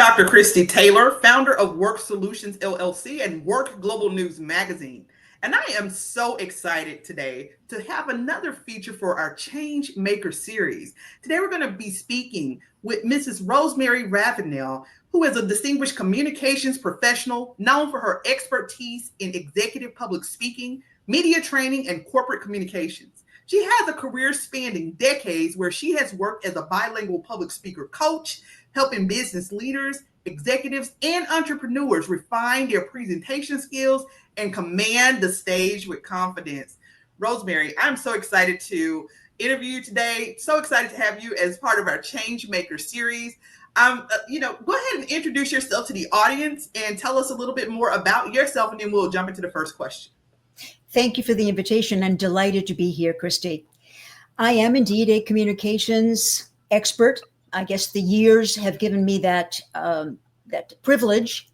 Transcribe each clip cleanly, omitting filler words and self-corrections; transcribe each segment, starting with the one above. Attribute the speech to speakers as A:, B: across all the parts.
A: Dr. Christy Taylor, founder of WORk Solutions LLC and WORk Global News Magazine. And I am so excited today to have another feature for our Changemaker series. Today we're going to be speaking with Mrs. Rosemary Ravinal, who is a distinguished communications professional known for her expertise in executive public speaking, media training, and corporate communications. She has a career spanning decades where she has worked as a bilingual public speaker coach, helping business leaders, executives, and entrepreneurs refine their presentation skills and command the stage with confidence. Rosemary, I'm so excited to interview you today. So excited to have you as part of our Changemaker series. Go ahead and introduce yourself to the audience and tell us a little bit more about yourself, and then we'll jump into the first question.
B: Thank you for the invitation. I'm delighted to be here, Christy. I am indeed a communications expert. I guess the years have given me that privilege.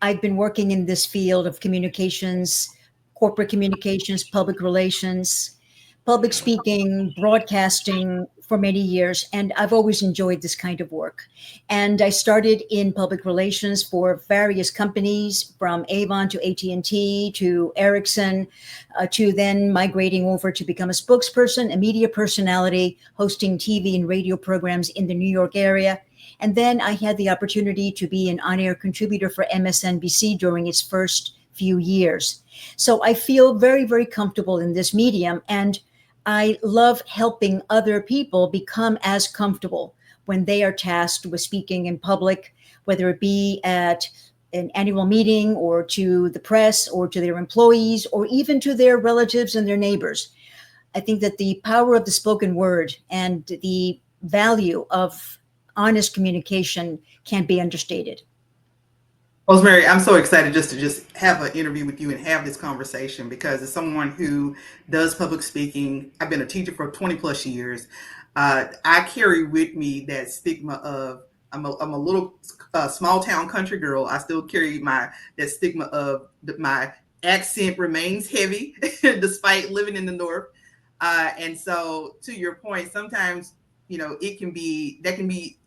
B: I've been working in this field of communications, corporate communications, public relations, public speaking, broadcasting for many years, and I've always enjoyed this kind of work. And I started in public relations for various companies, from Avon to AT&T to Ericsson, to then migrating over to become a spokesperson, a media personality, hosting TV and radio programs in the New York area. And then I had the opportunity to be an on-air contributor for MSNBC during its first few years. So I feel very, very comfortable in this medium, and I love helping other people become as comfortable when they are tasked with speaking in public, whether it be at an annual meeting or to the press or to their employees or even to their relatives and their neighbors. I think that the power of the spoken word and the value of honest communication can't be understated.
A: Rosemary, I'm so excited to have an interview with you and have this conversation, because as someone who does public speaking, I've been a teacher for 20 plus years. I carry with me that stigma of I'm a little small town country girl. I still carry that stigma of my accent remains heavy despite living in the North. And so, to your point, sometimes that can be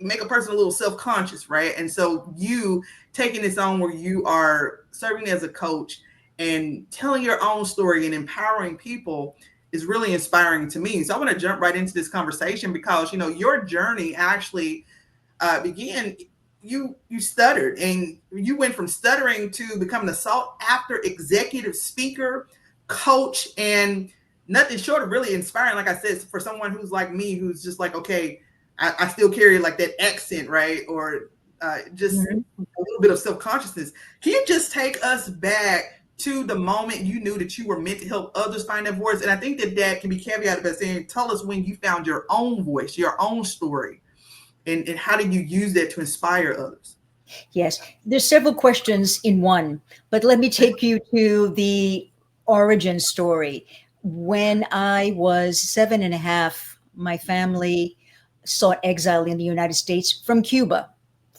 A: make a person a little self-conscious, right? And so you taking this on where you are serving as a coach and telling your own story and empowering people is really inspiring to me. So I want to jump right into this conversation because, your journey actually began, you stuttered, and you went from stuttering to becoming a sought after executive speaker, coach, and nothing short of really inspiring. Like I said, for someone who's like me, who's just like, okay, I still carry like that accent, right? Or just a little bit of self-consciousness. Can you just take us back to the moment you knew that you were meant to help others find their voice? And I think that can be caveated by saying, tell us when you found your own voice, your own story, and how did you use that to inspire others?
B: Yes, there's several questions in one, but let me take you to the origin story. When I was 7.5, my family sought exile in the United States from Cuba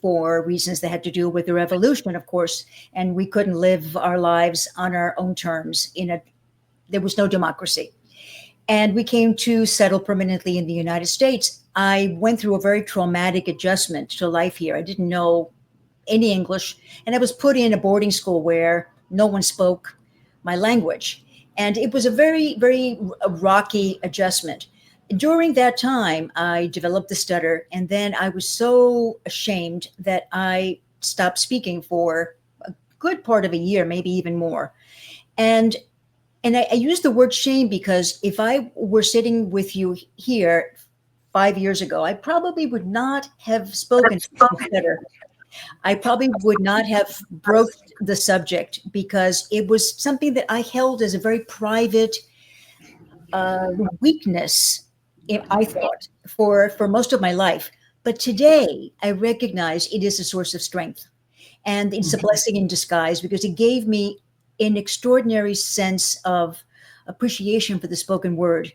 B: for reasons that had to do with the revolution, of course, and we couldn't live our lives on our own terms. There was no democracy. And we came to settle permanently in the United States. I went through a very traumatic adjustment to life here. I didn't know any English, and I was put in a boarding school where no one spoke my language. And it was a very, very rocky adjustment. During that time, I developed the stutter, and then I was so ashamed that I stopped speaking for a good part of a year, maybe even more. And I use the word shame because if I were sitting with you here 5 years ago, I probably would not have spoken stutter. I probably would not have broached the subject because it was something that I held as a very private weakness, I thought, for most of my life. But today, I recognize it is a source of strength. And it's a blessing in disguise because it gave me an extraordinary sense of appreciation for the spoken word.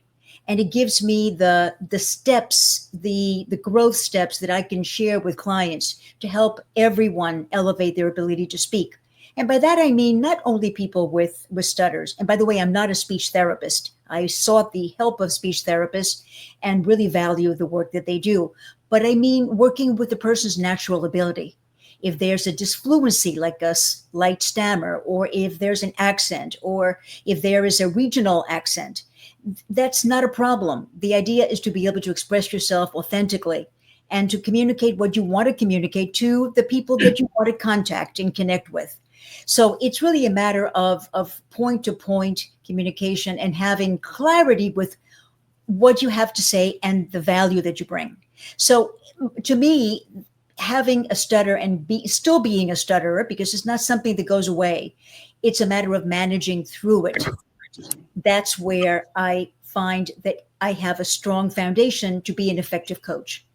B: And it gives me the steps, the growth steps that I can share with clients to help everyone elevate their ability to speak. And by that, I mean not only people with stutters. And by the way, I'm not a speech therapist. I sought the help of speech therapists and really value the work that they do. But I mean working with the person's natural ability. If there's a disfluency, like a light stammer, or if there's an accent, or if there is a regional accent, that's not a problem. The idea is to be able to express yourself authentically and to communicate what you want to communicate to the people that you want to contact and connect with. So it's really a matter of point to point communication and having clarity with what you have to say and the value that you bring. So to me, having a stutter and still being a stutterer, because it's not something that goes away, it's a matter of managing through it. That's where I find that I have a strong foundation to be an effective coach.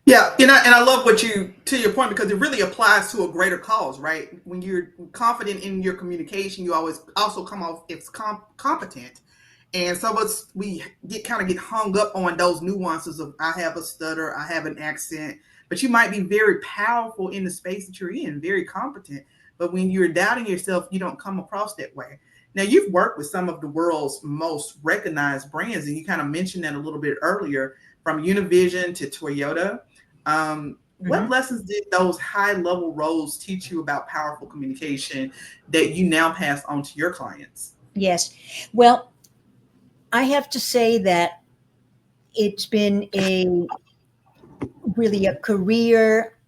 A: Yeah, and I love what you, to your point, because it really applies to a greater cause, right? When you're confident in your communication, you always also come off as competent. And some of us, we get hung up on those nuances of, I have a stutter, I have an accent, but you might be very powerful in the space that you're in, very competent. But when you're doubting yourself, you don't come across that way. Now, you've worked with some of the world's most recognized brands, and you kind of mentioned that a little bit earlier, from Univision to Toyota. What
B: Mhm.
A: lessons did those high level roles teach you about powerful communication that you now pass on to your clients?
B: Yes. Well, I have to say that it's been a really a career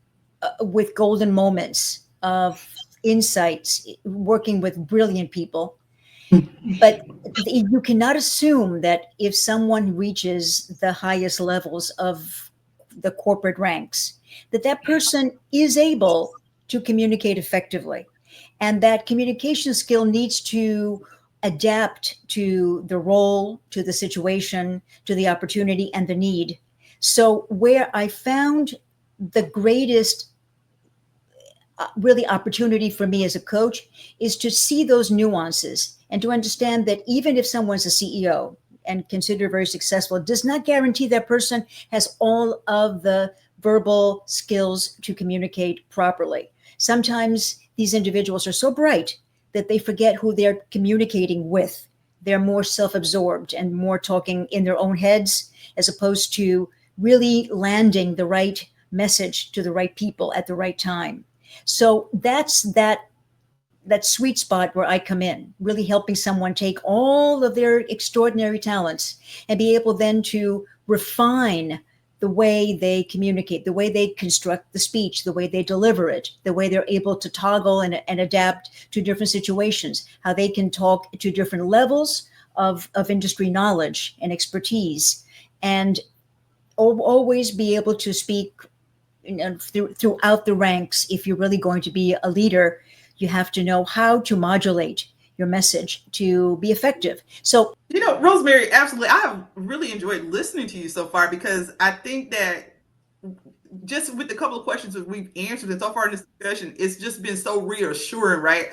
B: with golden moments of insights, working with brilliant people. But you cannot assume that if someone reaches the highest levels of the corporate ranks, that that person is able to communicate effectively. And that communication skill needs to adapt to the role, to the situation, to the opportunity, and the need. So, where I found the greatest really opportunity for me as a coach is to see those nuances and to understand that even if someone's a CEO and considered very successful, it does not guarantee that person has all of the verbal skills to communicate properly. Sometimes these individuals are so bright that they forget who they're communicating with. They're more self absorbed and more talking in their own heads as opposed to really landing the right message to the right people at the right time. So that's that sweet spot where I come in, really helping someone take all of their extraordinary talents and be able then to refine the way they communicate, the way they construct the speech, the way they deliver it, the way they're able to toggle and adapt to different situations, how they can talk to different levels of industry knowledge and expertise, and always be able to speak throughout the ranks. If you're really going to be a leader, you have to know how to modulate your message to be effective. So,
A: Rosemary, absolutely. I have really enjoyed listening to you so far, because I think that just with the couple of questions that we've answered and so far in this discussion, it's just been so reassuring, right?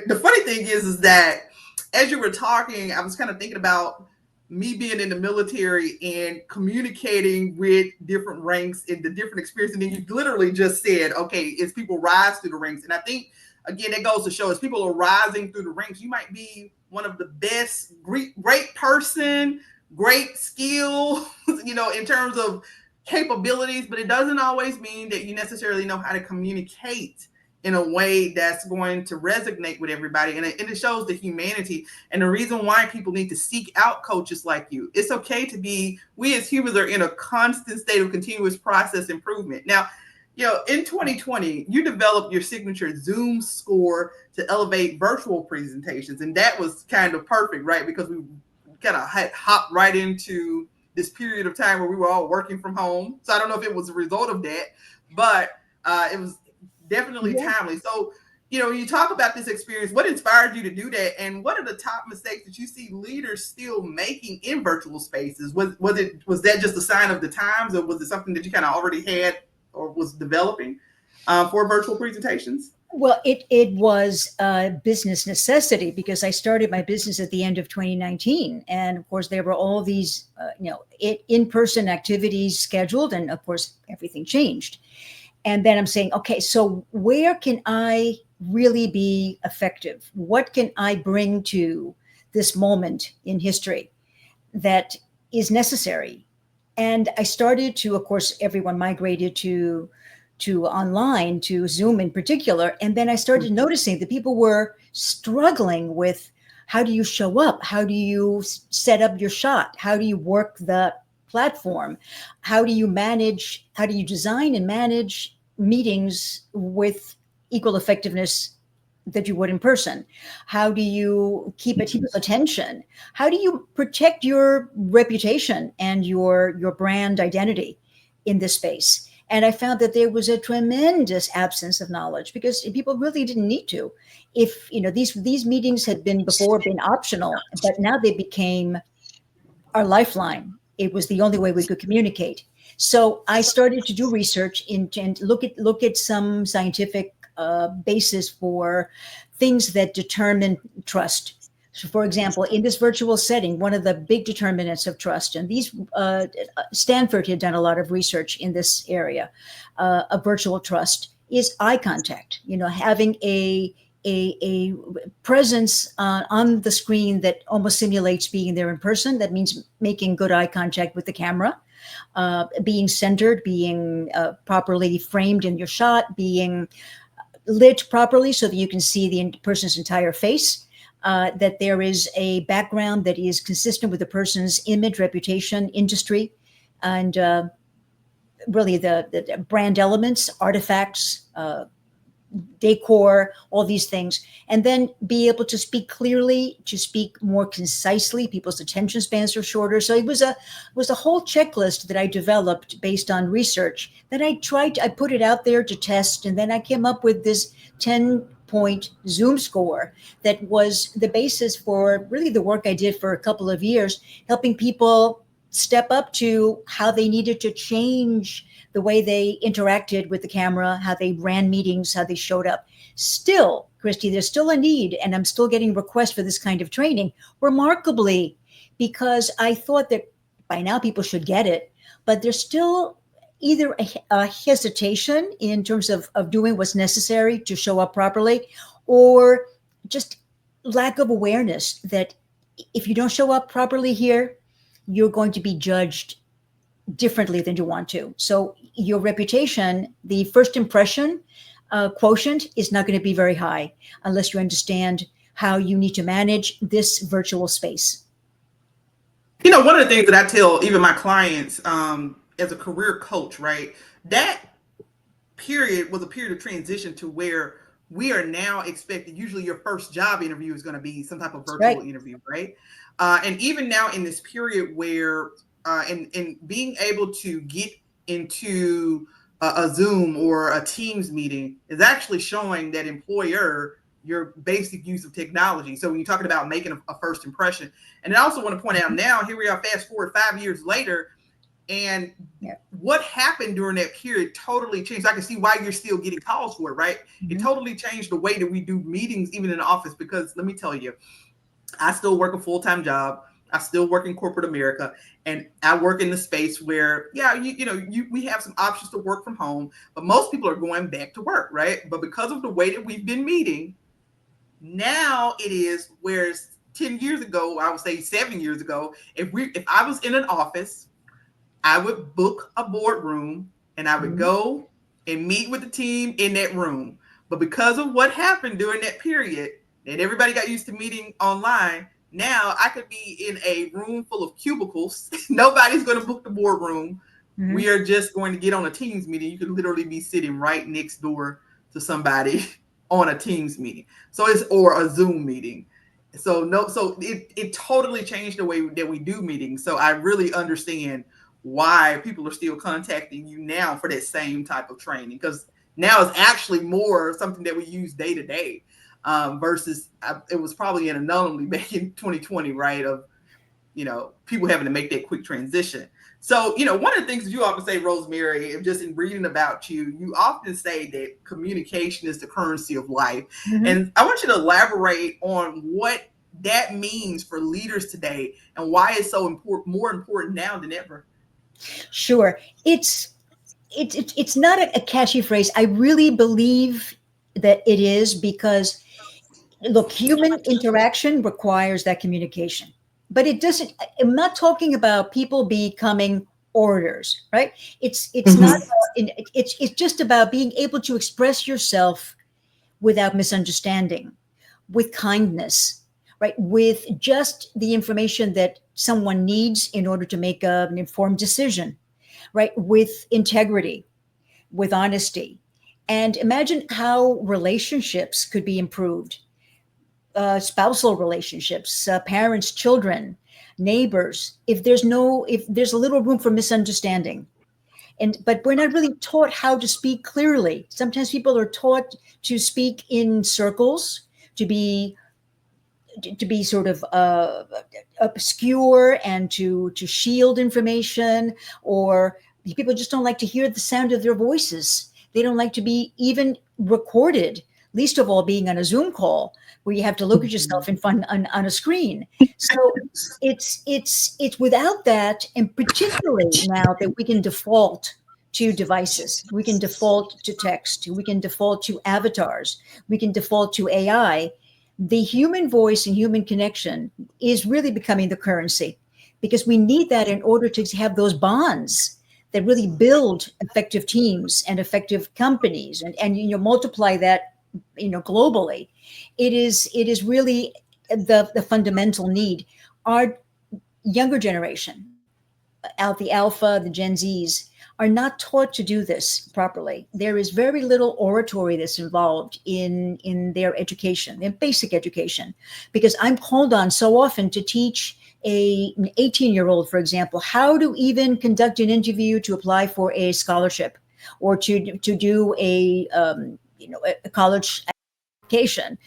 A: The funny thing is that as you were talking, I was kind of thinking about me being in the military and communicating with different ranks and the different experiences. And then you literally just said, okay, as people rise through the ranks. And I think, again, that goes to show, as people are rising through the ranks, you might be one of the best, great person, great skill, in terms of capabilities, but it doesn't always mean that you necessarily know how to communicate in a way that's going to resonate with everybody. And it shows the humanity and the reason why people need to seek out coaches like you. It's okay to be, we as humans are in a constant state of continuous process improvement. Now, in 2020, you developed your signature zoomscore to elevate virtual presentations. And that was kind of perfect, right? Because we kind of had hopped right into this period of time where we were all working from home. So I don't know if it was a result of that, but it was definitely
B: yeah.
A: timely. So, when you talk about this experience, what inspired you to do that? And what are the top mistakes that you see leaders still making in virtual spaces? Was that just a sign of the times, or was it something that you kind of already had or was developing for virtual presentations?
B: Well, it was a business necessity because I started my business at the end of 2019, and of course there were all these in person activities scheduled, and of course everything changed. And then I'm saying, okay, so where can I really be effective? What can I bring to this moment in history that is necessary? And I started to, of course, everyone migrated to online, to Zoom in particular. And then I started noticing that people were struggling with, how do you show up? How do you set up your shot? How do you work the platform? How do you manage, how do you design and manage meetings with equal effectiveness that you would in person? How do you keep people's attention? How do you protect your reputation and your brand identity in this space? And I found that there was a tremendous absence of knowledge because people really didn't need to. If these meetings had been before been optional, but now they became our lifeline. It was the only way we could communicate. So I started to do research and look at some scientific basis for things that determine trust. So, for example, in this virtual setting, one of the big determinants of trust, and these Stanford had done a lot of research in this area of virtual trust, is eye contact. Having a presence on the screen that almost simulates being there in person. That means making good eye contact with the camera, being centered, being properly framed in your shot, being lit properly so that you can see the person's entire face, that there is a background that is consistent with the person's image, reputation, industry, and really the brand elements, artifacts, decor, all these things, and then be able to speak clearly, to speak more concisely. People's attention spans are shorter. So it was a whole checklist that I developed based on research that I put it out there to test, and then I came up with this 10-point Zoom score that was the basis for really the work I did for a couple of years, helping people step up to how they needed to change the way they interacted with the camera, how they ran meetings, how they showed up. Still, Christy, there's still a need, and I'm still getting requests for this kind of training, remarkably, because I thought that by now people should get it, but there's still either a hesitation in terms of doing what's necessary to show up properly, or just lack of awareness that if you don't show up properly here, you're going to be judged differently than you want to. So your reputation, the first impression quotient is not going to be very high unless you understand how you need to manage this virtual space.
A: One of the things that I tell even my clients as a career coach, right, that period was a period of transition to where we are now expected. Usually your first job interview is going to be some type of virtual interview, right? And even now in this period where and being able to get into a Zoom or a Teams meeting is actually showing that employer your basic use of technology. So when you're talking about making a first impression, and I also want to point out now, here we are, fast forward 5 years later, and what happened during that period totally changed. I can see why you're still getting calls for it, right? Mm-hmm. It totally changed the way that we do meetings, even in the office, because let me tell you, I still work a full-time job. I still work in corporate America, and I work in the space where, we have some options to work from home, but most people are going back to work, right? But because of the way that we've been meeting, now it is, whereas 10 years ago, I would say 7 years ago, if I was in an office, I would book a boardroom and I would go and meet with the team in that room. But because of what happened during that period, and everybody got used to meeting online, now I could be in a room full of cubicles. Nobody's going to book the boardroom. Mm-hmm. We are just going to get on a Teams meeting. You could literally be sitting right next door to somebody on a Teams meeting. Or a Zoom meeting. So it totally changed the way that we do meetings. So I really understand why people are still contacting you now for that same type of training, because now it's actually more something that we use day to day versus it was probably an anomaly back in 2020, right? Of, people having to make that quick transition. So, one of the things that you often say, Rosemary, just in reading about you, you often say that communication is the currency of life. Mm-hmm. And I want you to elaborate on what that means for leaders today and why it's so more important now than ever.
B: Sure. It's not a catchy phrase. I really believe that it is, because look, human interaction requires that communication, but it doesn't. I'm not talking about people becoming orators, right? It's not.
A: Mm-hmm.
B: It's just about being able to express yourself without misunderstanding, with kindness, right? With just the information that someone needs in order to make an informed decision, right? With integrity, with honesty. And imagine how relationships could be improved, spousal relationships, parents, children, neighbors, if there's a little room for misunderstanding. And but we're not really taught how to speak clearly. Sometimes people are taught to speak in circles, to be to be sort of obscure, and to shield information, or people just don't like to hear the sound of their voices. They don't like to be even recorded, least of all being on a Zoom call where you have to look at yourself in front on a screen. So it's without that, and particularly now that we can default to devices, we can default to text, we can default to avatars, we can default to AI. The human voice and human connection is really becoming the currency, because we need that in order to have those bonds that really build effective teams and effective companies, and multiply that globally. It is really the fundamental need. Our younger generation, the alpha, the Gen Zs, are not taught to do this properly. There is very little oratory that's involved in their education, their basic education, because I'm called on so often to teach an 18-year-old, for example, how to even conduct an interview to apply for a scholarship, or to do a college application.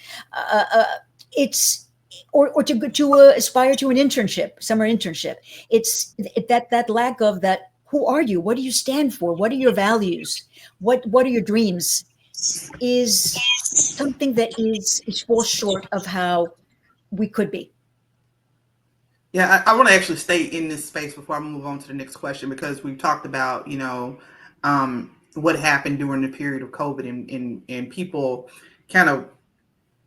B: It's or to aspire to an internship, summer internship. It's that lack of that. Who are you? What do you stand for? What are your values? What are your dreams? Is something that is falls short of how we could be.
A: Yeah, I want to actually stay in this space before I move on to the next question, because we've talked about, what happened during the period of COVID, and people kind of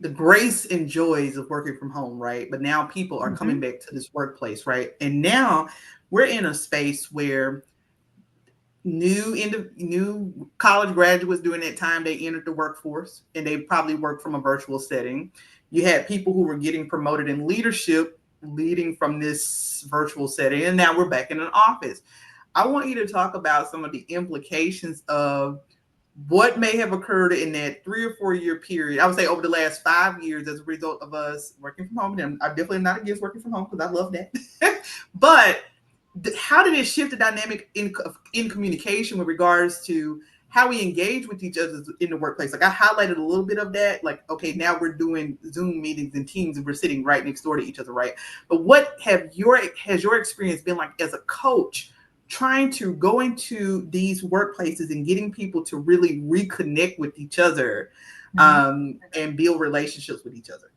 A: the grace and joys of working from home, right? But now people are coming
B: Mhm.
A: back to this workplace, right? And now we're in a space where new college graduates during that time they entered the workforce, and they probably worked from a virtual setting. You had people who were getting promoted in leadership leading from this virtual setting, and now we're back in an office. I want you to talk about some of the implications of what may have occurred in that 3 or 4 year period. I would say over the last 5 years as a result of us working from home. And I definitely am not against working from home because I love that. But how did it shift the dynamic in communication with regards to how we engage with each other in the workplace? Like I highlighted a little bit of that. Like, okay, now we're doing Zoom meetings and Teams, and we're sitting right next door to each other, right? But what has your experience been like as a coach, trying to go into these workplaces and getting people to really reconnect with each other,
B: Mhm.
A: and build relationships with each other?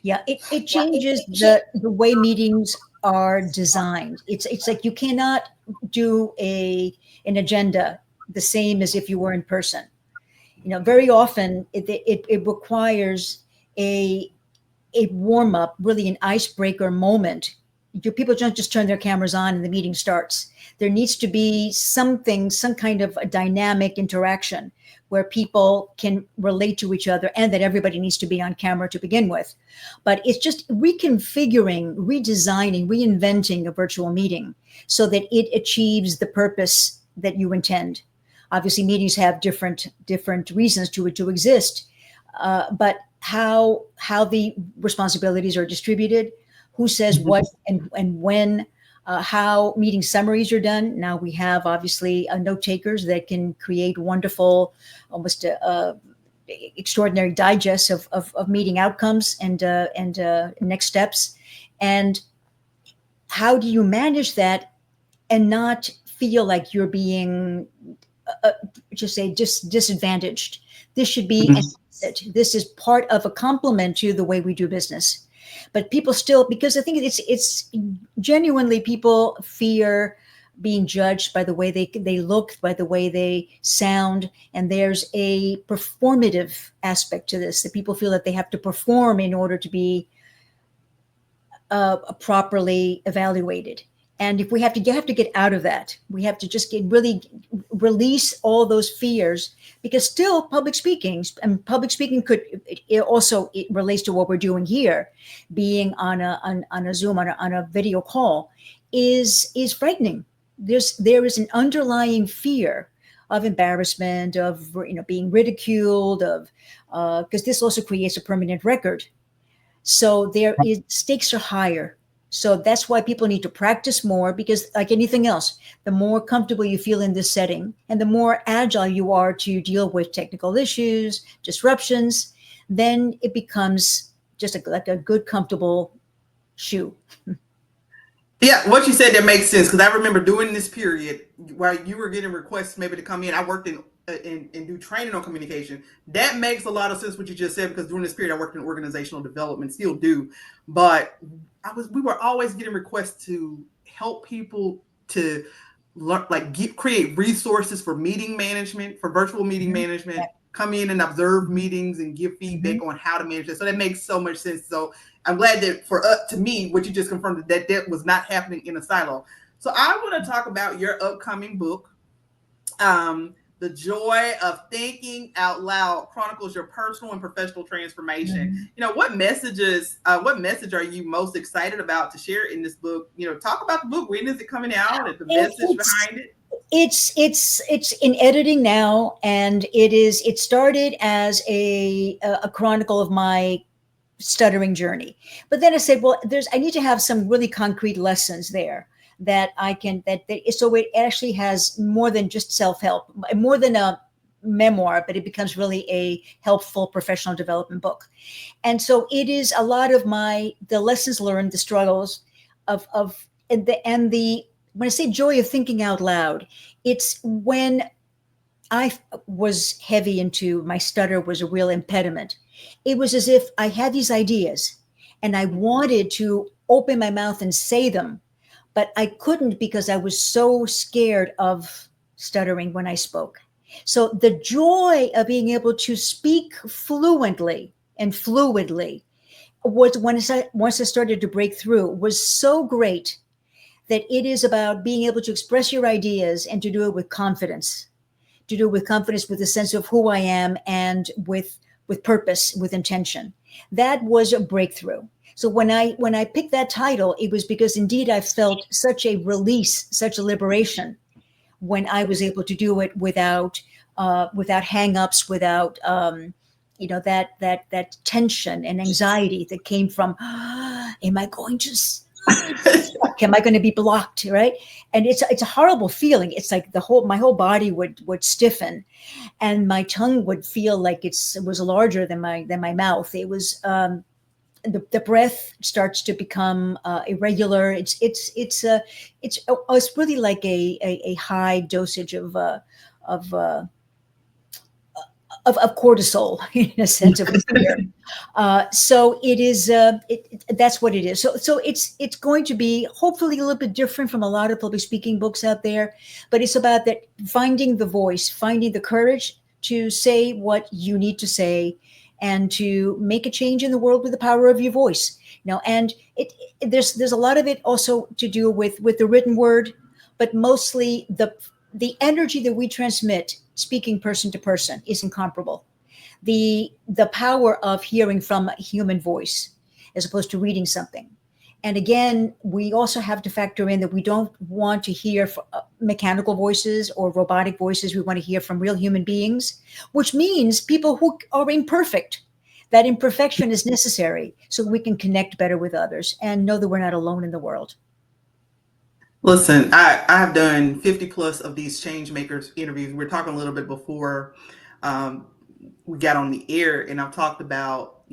B: Yeah, it changes the way meetings are designed. It's like you cannot do an agenda the same as if you were in person. Very often it requires a a warm up, really an icebreaker moment. People don't just turn their cameras on and the meeting starts. There needs to be something, some kind of a dynamic interaction where people can relate to each other, and that everybody needs to be on camera to begin with. But it's just reconfiguring, redesigning, reinventing a virtual meeting so that it achieves the purpose that you intend. Obviously, meetings have different reasons to exist, but how the responsibilities are distributed, who says what and when, how meeting summaries are done. Now we have obviously note takers that can create wonderful, almost extraordinary digests of meeting outcomes and next steps. And how do you manage that and not feel like you're being uh, just say disadvantaged? This should be an asset. This is part of a complement to the way we do business. But people still, because I think it's genuinely, people fear being judged by the way they look, by the way they sound, and there's a performative aspect to this, that people feel that they have to perform in order to be properly evaluated. And if we have to get out of that, we have to just get really release all those fears, because still public speaking, and public speaking could it relates to what we're doing here, being on a Zoom, on a video call, is frightening. There is an underlying fear of embarrassment, of being ridiculed, of because this also creates a permanent record. So there is stakes are higher. So that's why people need to practice more, because like anything else, the more comfortable you feel in this setting and the more agile you are to deal with technical issues, disruptions, then it becomes just like a good, comfortable shoe.
A: Yeah, what you said that makes sense, because I remember during this period while you were getting requests maybe to come in, I worked in do training on communication. That makes a lot of sense what you just said, because during this period I worked in organizational development, still do, but we were always getting requests to help people to learn, like create resources for meeting management, for virtual meeting
B: Mhm.
A: management, come in and observe
B: Mhm.
A: meetings and give
B: Mhm.
A: feedback on how to manage it. So that makes so much sense. So I'm glad that to me, what you just confirmed, that was not happening in a silo. So I want to talk about your upcoming book, The Joy of Thinking Out Loud chronicles your personal and professional transformation.
B: Mhm.
A: What message are you most excited about to share in this book? Talk about the book. When is it coming out? And the
B: It,
A: message
B: it's
A: behind it.
B: it's in editing now, and it started as a chronicle of my stuttering journey. But then I said, well, I need to have some really concrete lessons there that I can so it actually has more than just self-help, more than a memoir, but it becomes really a helpful professional development book. And so it is a lot of the lessons learned, the struggles of and the when I say joy of thinking out loud, it's when I was heavy into my stutter was a real impediment. It was as if I had these ideas and I wanted to open my mouth and say them, but I couldn't because I was so scared of stuttering when I spoke. So the joy of being able to speak fluently and fluidly was once I started to break through was so great, that it is about being able to express your ideas and to do it with confidence, with a sense of who I am, and with purpose, with intention. That was a breakthrough. So when I picked that title, it was because indeed I felt such a release, such a liberation when I was able to do it without hangups, without that tension and anxiety that came from, am I going to am I going to be blocked, right? And it's a horrible feeling. It's like my whole body would stiffen, and my tongue would feel like it was larger than my mouth. It was the breath starts to become irregular. It's really like a high dosage of uh, of cortisol in a sense of fear. So it is. That's what it is. So it's going to be hopefully a little bit different from a lot of public speaking books out there, but it's about that finding the voice, finding the courage to say what you need to say, and to make a change in the world with the power of your voice. And there's a lot of it also to do with the written word, but mostly the energy that we transmit speaking person to person is incomparable. The power of hearing from a human voice as opposed to reading something. And again, we also have to factor in that we don't want to hear mechanical voices or robotic voices. We want to hear from real human beings, which means people who are imperfect. That imperfection is necessary so we can connect better with others and know that we're not alone in the world.
A: Listen, I've done 50 plus of these change makers interviews. We are talking a little bit before um, we got on the air, and I've talked about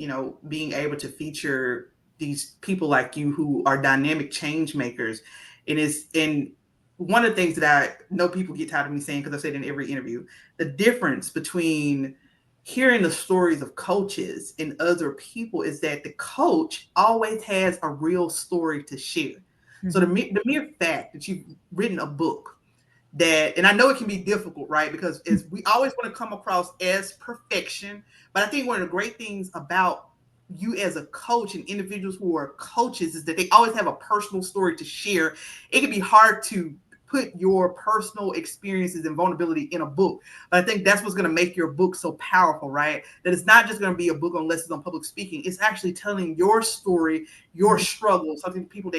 A: being able to feature these people like you who are dynamic change makers, and one of the things that I know people get tired of me saying, because I said in every interview, the difference between hearing the stories of coaches and other people is that the coach always has a real story to share. So the mere fact that you've written a book that, and I know it can be difficult, right? Because as we always want to come across as perfection, but I think one of the great things about you as a coach and individuals who are coaches is that they always have a personal story to share. It can be hard to put your personal experiences and vulnerability in a book, but I think that's what's going to make your book so powerful, right? That it's not just going to be a book on lessons on public speaking. It's actually telling your story, your struggle, something people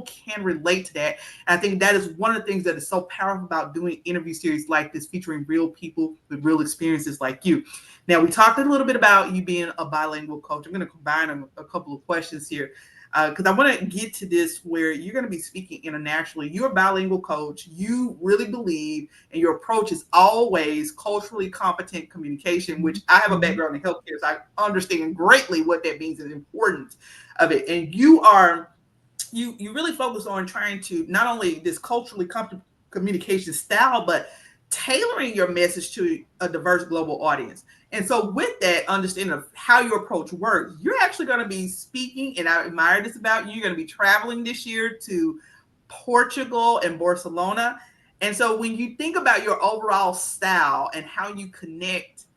A: can relate to that. And I think that is one of the things that is so powerful about doing interview series like this, featuring real people with real experiences like you. Now, we talked a little bit about you being a bilingual coach. I'm going to combine a couple of questions here because I want to get to this where you're going to be speaking internationally. You're a bilingual coach. You really believe, and your approach is always culturally competent communication, which I have a background in healthcare, so I understand greatly what that means and the importance of it. And you really focus on trying to not only this culturally competent communication style, but tailoring your message to a diverse global audience. And so, with that understanding of how your approach works, you're actually going to be speaking, and I admire this about you. You're going to be traveling this year to Portugal and Barcelona. And so, when you think about your overall style and how you connect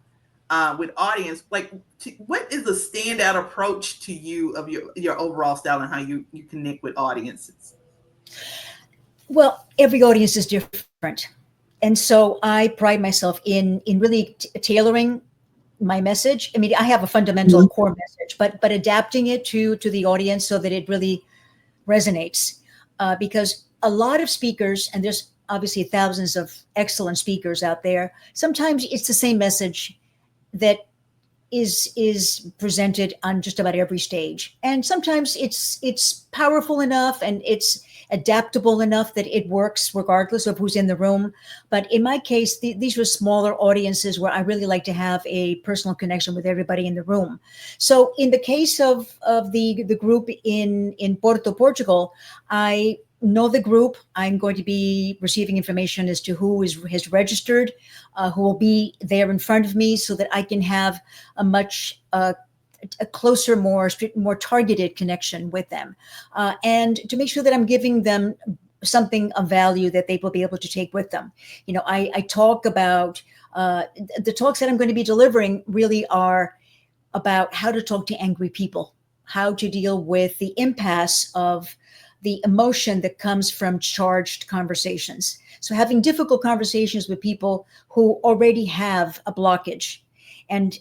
A: with audience, like what is the standout approach to you of your overall style and how you connect with audiences?
B: Well, every audience is different. And so I pride myself in really tailoring my message. I mean, I have a fundamental and core message, but adapting it to the audience so that it really resonates. Because a lot of speakers, and there's obviously thousands of excellent speakers out there, sometimes it's the same message that is presented on just about every stage, and sometimes it's powerful enough and it's adaptable enough that it works regardless of who's in the room. But in my case, these were smaller audiences where I really like to have a personal connection with everybody in the room. So in the case of the group in Portugal, I know the group. I'm going to be receiving information as to who has registered, who will be there in front of me, so that I can have a much a closer, more targeted connection with them, and to make sure that I'm giving them something of value that they will be able to take with them. I talk about the talks that I'm going to be delivering really are about how to talk to angry people, how to deal with the impasse of the emotion that comes from charged conversations. So having difficult conversations with people who already have a blockage. And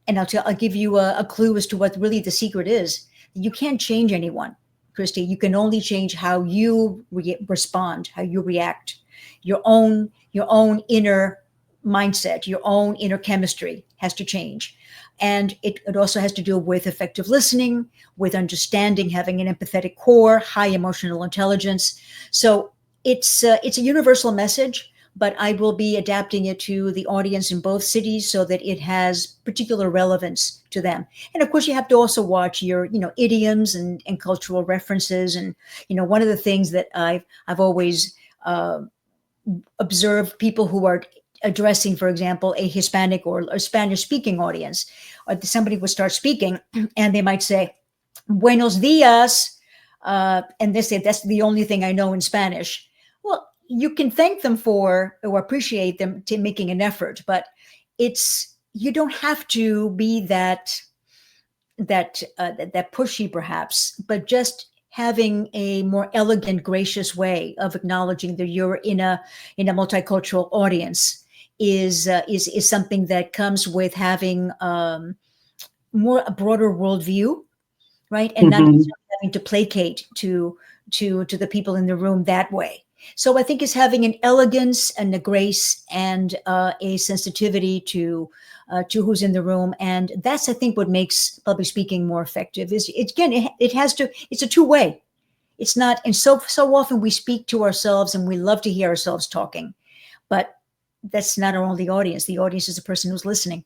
B: I'll give you a clue as to what really the secret is. You can't change anyone, Christy. You can only change how you respond, how you react, your own inner mindset, your own inner chemistry has to change. And it also has to do with effective listening, with understanding, having an empathetic core, high emotional intelligence. So it's a universal message, but I will be adapting it to the audience in both cities so that it has particular relevance to them. And of course, you have to also watch your, idioms and cultural references. And one of the things that I've always observed people who are addressing, for example, a Hispanic or a Spanish speaking audience, or somebody would start speaking and they might say, "Buenos dias," and they say, "That's the only thing I know in Spanish." Well, you can thank them for or appreciate them to making an effort, but you don't have to be that pushy, perhaps, but just having a more elegant, gracious way of acknowledging that you're in a multicultural audience is something that comes with having more a broader worldview, right? And not
A: Mm-hmm.
B: necessarily having to placate to the people in the room that way. So I think it's having an elegance and a grace and a sensitivity to who's in the room, and that's, I think, what makes public speaking more effective. Is it, again, it has to. It's a two-way. It's not, and so often we speak to ourselves, and we love to hear ourselves talking, but that's not our only audience. The audience is the person who's listening.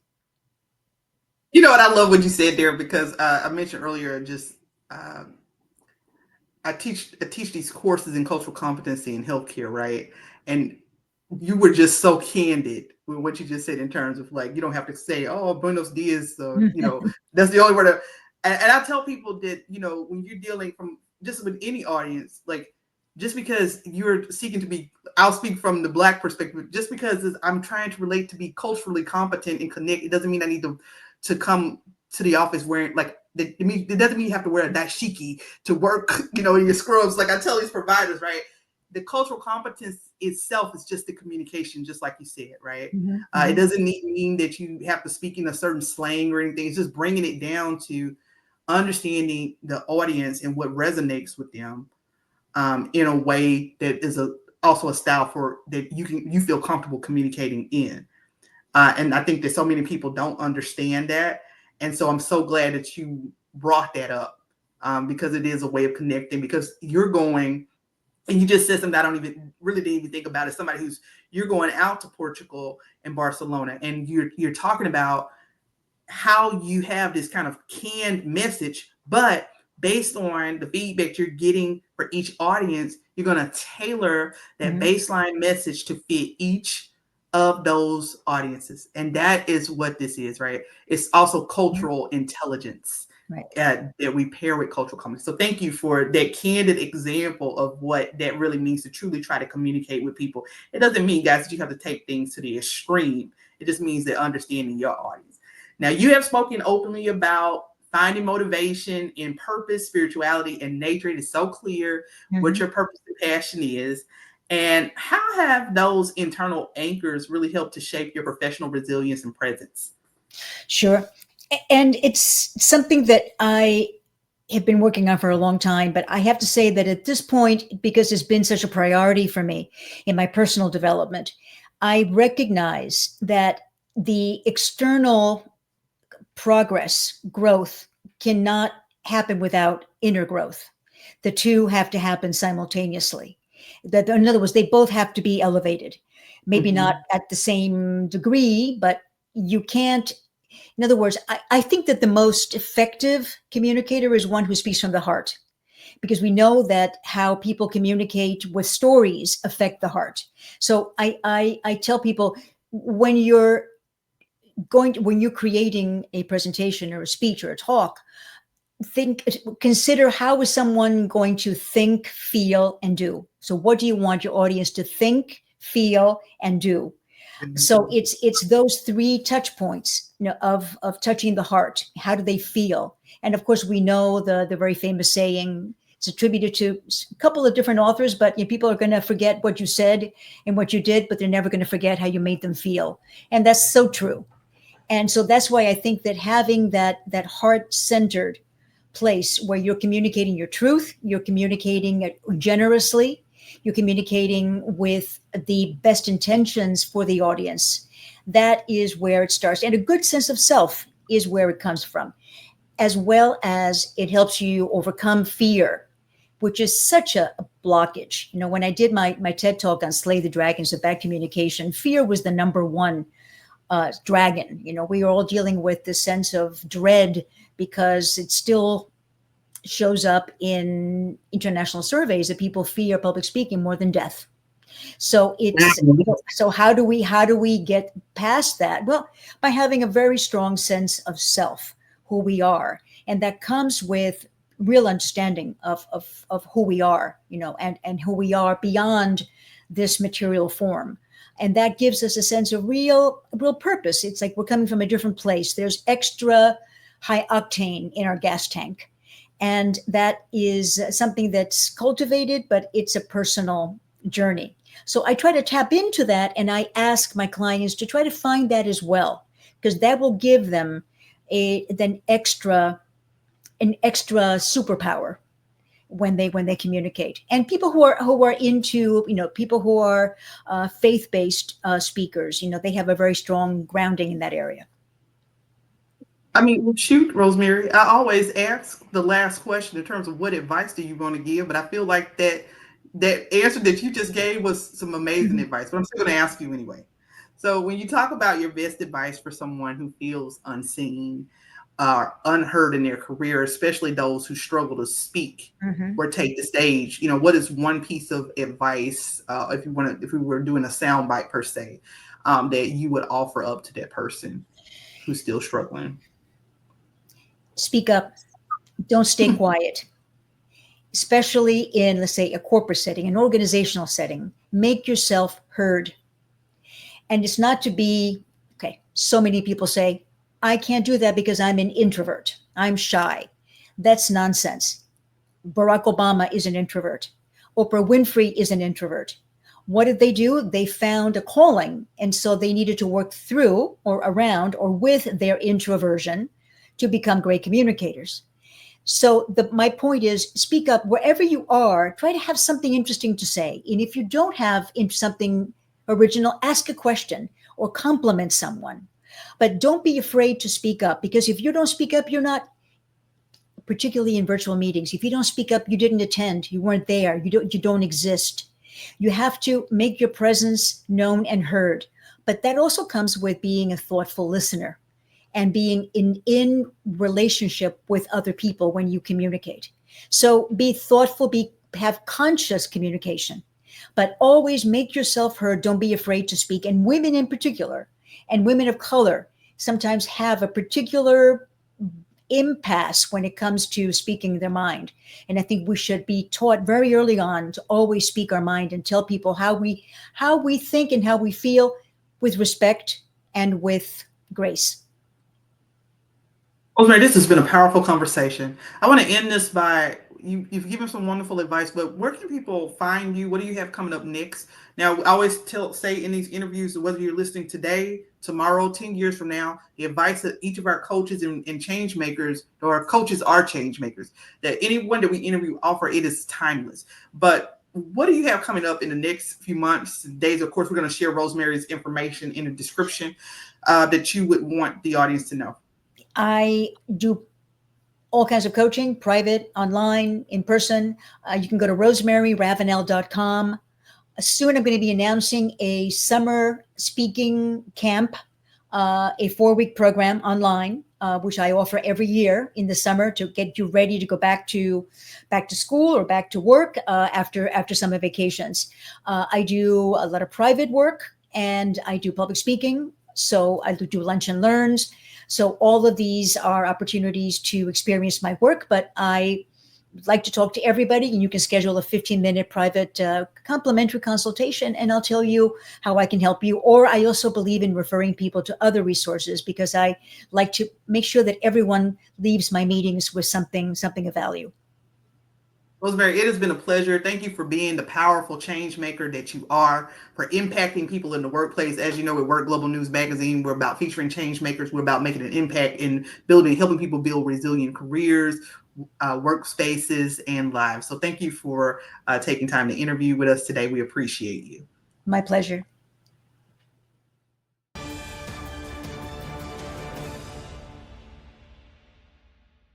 A: You know what? I love what you said there because I mentioned earlier just um, I teach these courses in cultural competency in healthcare, right? And you were just so candid with what you just said in terms of like you don't have to say oh buenos dias, that's the only word. And I tell people that when you're dealing from just with any audience, like just because you're seeking to be, I'll speak from the Black perspective, just because I'm trying to relate to be culturally competent and connect, it doesn't mean I need to come to the office wearing like, it doesn't mean you have to wear a dashiki to work, in your scrubs. Like I tell these providers, right? The cultural competence itself is just the communication, just like you said, right? It doesn't mean that you have to speak in a certain slang or anything. It's just bringing it down to understanding the audience and what resonates with them, in a way that is also a style for that you feel comfortable communicating in. And I think that so many people don't understand that. And so I'm so glad that you brought that up, because it is a way of connecting, because you're going, and you just said something I don't even really didn't even think about it. Somebody you're going out to Portugal and Barcelona, and you're talking about how you have this kind of canned message, but based on the feedback you're getting for each audience, you're going to tailor that baseline message to fit each of those audiences. And that is what this is, right? It's also cultural intelligence,
B: Right.
A: that we pair with cultural competence. So thank you for that candid example of what that really means to truly try to communicate with people. It doesn't mean, guys, that you have to take things to the extreme. It just means that understanding your audience. Now, you have spoken openly about finding motivation in purpose, spirituality, and nature. It is so clear what your purpose and passion is. And how have those internal anchors really helped to shape your professional resilience and presence?
B: Sure. And it's something that I have been working on for a long time, but I have to say that at this point, because it's been such a priority for me in my personal development, I recognize that the external progress, growth cannot happen without inner growth. The two have to happen simultaneously. That, in other words, they both have to be elevated. Maybe not at the same degree, but you can't. In other words, I think that the most effective communicator is one who speaks from the heart, because we know that how people communicate with stories affect the heart. So I tell people, when you're when you're creating a presentation or a speech or a talk, consider, how is someone going to think, feel, and do? So what do you want your audience to think, feel, and do? So it's those three touch points, of touching the heart. How do they feel? And of course, we know the very famous saying. It's attributed to a couple of different authors, but people are going to forget what you said and what you did, but they're never going to forget how you made them feel. And that's so true. And so that's why I think that having that heart-centered place where you're communicating your truth, you're communicating generously, you're communicating with the best intentions for the audience, that is where it starts. And a good sense of self is where it comes from, as well as it helps you overcome fear, which is such a blockage. When I did my TED Talk on Slay the Dragons of Bad Communication, fear was the number one dragon. We are all dealing with this sense of dread, because it still shows up in international surveys that people fear public speaking more than death. So how do we get past that? Well, by having a very strong sense of self, who we are, and that comes with real understanding of who we are, and who we are beyond this material form. And that gives us a sense of real purpose. It's like we're coming from a different place. There's extra high octane in our gas tank. And that is something that's cultivated, but it's a personal journey. So I try to tap into that, and I ask my clients to try to find that as well, because that will give them an extra superpower when they communicate. And people who are into, people who are faith-based speakers, they have a very strong grounding in that area.
A: I mean, well, shoot, Rosemary, I always ask the last question in terms of what advice do you want to give, but I feel like that answer that you just gave was some amazing advice, but I'm still going to ask you anyway. So when you talk about your best advice for someone who feels unseen, unheard in their career, especially those who struggle to speak or take the stage, what is one piece of advice, if we were doing a soundbite per se, that you would offer up to that person who's still struggling?
B: Speak up. Don't stay quiet. especially in, let's say, a corporate setting, an organizational setting. Make yourself heard. And it's not to be, okay, so many people say, I can't do that because I'm an introvert, I'm shy. That's nonsense. Barack Obama is an introvert. Oprah Winfrey is an introvert. What did they do? They found a calling. And so they needed to work through or around or with their introversion to become great communicators. So my point is, speak up wherever you are. Try to have something interesting to say. And if you don't have something original, ask a question or compliment someone. But don't be afraid to speak up, because if you don't speak up, you're not, particularly in virtual meetings, if you don't speak up, you didn't attend, you weren't there, you don't exist. You have to make your presence known and heard. But that also comes with being a thoughtful listener and being in relationship with other people when you communicate. So be thoughtful, have conscious communication, but always make yourself heard. Don't be afraid to speak. And women in particular, and women of color, sometimes have a particular impasse when it comes to speaking their mind. And I think we should be taught very early on to always speak our mind and tell people how we think and how we feel, with respect and with grace.
A: Rosemary, this has been a powerful conversation. I want to end this by you've given some wonderful advice, but where can people find you? What do you have coming up next? Now, I always say in these interviews, whether you're listening today, tomorrow, 10 years from now, the advice that each of our coaches and change makers, or our coaches are change makers, that anyone that we interview offer, it is timeless. But what do you have coming up in the next few months, days? Of course, we're going to share Rosemary's information in the description that you would want the audience to know.
B: I do all kinds of coaching, private, online, in person. You can go to rosemaryrAvinal.com. Soon I'm going to be announcing a summer speaking camp, a 4-week program online, which I offer every year in the summer to get you ready to go back to school or back to work after summer vacations. I do a lot of private work and I do public speaking. So I do lunch and learns. So all of these are opportunities to experience my work, but I like to talk to everybody, and you can schedule a 15-minute private complimentary consultation, and I'll tell you how I can help you. Or I also believe in referring people to other resources, because I like to make sure that everyone leaves my meetings with something of value.
A: Rosemary, it has been a pleasure. Thank you for being the powerful change maker that you are, for impacting people in the workplace. As you know, at Work Global News Magazine, we're about featuring change makers. We're about making an impact in helping people build resilient careers, workspaces, and lives. So thank you for taking time to interview with us today. We appreciate you.
B: My pleasure.